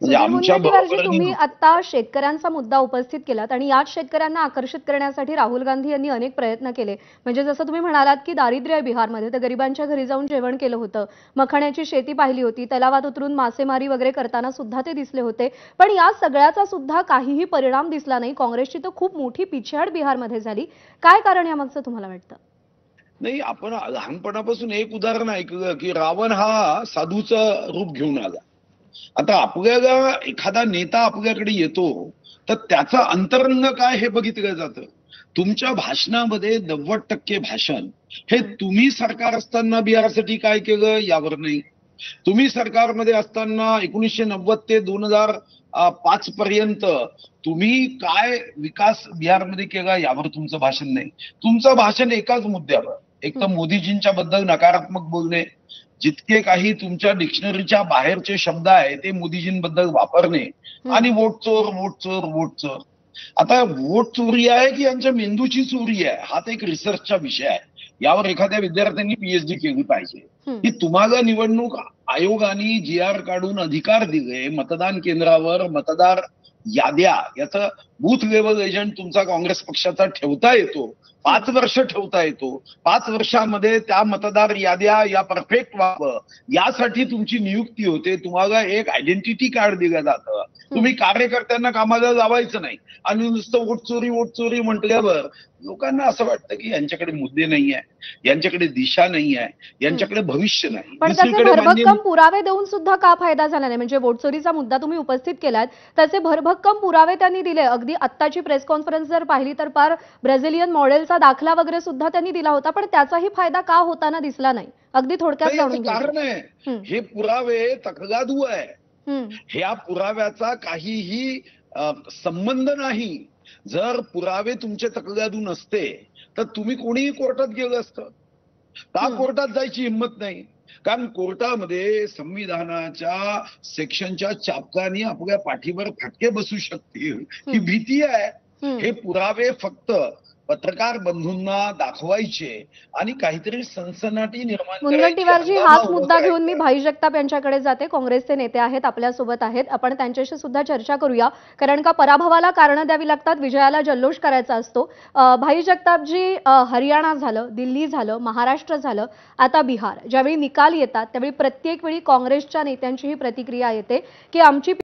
म्हणजे सुजय आमच्या मुनगंटीवारजी, बरोबरीने तुम्ही आता शेतकऱ्यांचा मुद्दा उपस्थित केलात आणि याच शेतकऱ्यांना आकर्षित करण्यासाठी राहुल गांधी यांनी अनेक प्रयत्न केले. म्हणजे जसं तुम्ही म्हणालात की दारिद्र्य आहे बिहारमध्ये, तर गरिबांच्या घरी जाऊन जेवण केलं होतं, मखाण्याची शेती पाहिली होती, तलावात उतरून मासेमारी वगैरे करताना सुद्धा ते दिसले होते. पण या सगळ्याचा सुद्धा काहीही परिणाम दिसला नाही. काँग्रेसची तर खूप मोठी पिछेहाट बिहारमध्ये झाली. काय कारण यामागचं तुम्हाला वाटतं? नाही, आपण लहानपणापासून एक उदाहरण ऐकलं की रावण हा साधूचं रूप घेऊन आला. आता आपल्याला एखादा नेता आपल्याकडे येतो तर त्याचा अंतरंग काय हे बघितलं जातं. तुमच्या भाषणामध्ये 90% भाषण हे हं, तुम्ही सरकार असताना बिहारसाठी काय केलं यावर नाही. तुम्ही सरकारमध्ये असताना 1990 ते 2005 पर्यंत तुम्ही काय विकास बिहारमध्ये केला यावर तुमचं भाषण नाही. तुमचं भाषण एकाच मुद्द्यावर, एक तर हं, मोदीजींच्या बद्दल नकारात्मक बोलणे, जितके काही तुमच्या डिक्शनरीच्या बाहेरचे शब्द आहे ते मोदीजींबद्दल वापरणे, हं, आणि वोट चोर वोट चोर वोट चोर. आता वोट चोरी आहे की यांच्या मेंदूची चोरी आहे हा तर एक रिसर्चचा विषय आहे. यावर एखाद्या विद्यार्थ्यांनी पीएचडी केली पाहिजे. हं, की तुम्हाला निवडणूक आयोगाने जी आर काढून अधिकार दिले मतदान केंद्रावर मतदार याद्या याचं बूथ लेवल एजंट तुमचा काँग्रेस पक्षाचा ठेवता येतो. हं, 5 वर्ष ठेवता येतो. 5 वर्षामध्ये त्या मतदार याद्या या परफेक्ट व्हावं यासाठी तुमची नियुक्ती होते. तुम्हाला एक आयडेंटिटी कार्ड दिलं जातं. हं. तुम्ही कार्यकर्त्यांना कामाला लावायचं नाही आणि नुसतं वोट चोरी म्हटल्यावर लोकांना असं वाटतं की यांच्याकडे मुद्दे नाही आहे, यांच्याकडे दिशा नाही आहे, हं. यांच्याकडे भविष्य नाही. पण त्याचे दुसरीकडे मान्य भरभक्कम पुरावे देऊन सुद्धा का फायदा झाला नाही? म्हणजे वोटचोरीचा मुद्दा तुम्ही उपस्थित केलात, त्याचे भरभक्कम पुरावे त्यांनी दिले. अगदी आत्ताची प्रेस कॉन्फरन्स जर पाहिली तर पार ब्राझिलियन मॉडेलचा दाखला वगैरे सुद्धा त्यांनी दिला होता, पण त्याचाही फायदा का होताना दिसला नाही? अगदी थोडक्यात नाही, याचं जाणून घ्यायचं. कारण आहे. हं, हे पुरावे तकलादू आहे. हं, ह्या पुराव्याचा काहीही संबंध नाही. जर पुरावे तुमचे तकलादू नसते तर तुम्ही कोणीही कोर्टात गेलं असतं. का हं, कोर्टात जायची हिंमत नाही? कारण कोर्टामध्ये संविधानाच्या सेक्शनच्या चाबकानी आपल्या पाठीवर फटके बसू शकतील ही हं, भीती आहे. हं. हे पुरावे फक्त पत्रकार बंधूंना दाखवायचे आणि काहीतरी सनसनाटी निर्माण करायची, मुनगंटीवारजी, हंगामा हाच उभं मुद्दा घेऊन मी करायचं. भाई जगताप यांच्याकडे जाते. काँग्रेसचे नेते आहेत, आपल्यासोबत आहेत. आपण त्यांच्याशी सुद्धा चर्चा करूया. कारण का पराभवाला कारणं द्यावी लागतात, विजयाला जल्लोष करायचा असतो. भाई जगतापजी, हरियाणा झालं, दिल्ली झालं, महाराष्ट्र झालं, आता बिहार. ज्यावेळी निकाल येतात त्यावेळी प्रत्येक वेळी काँग्रेसच्या नेत्यांची ही प्रतिक्रिया येते की आमची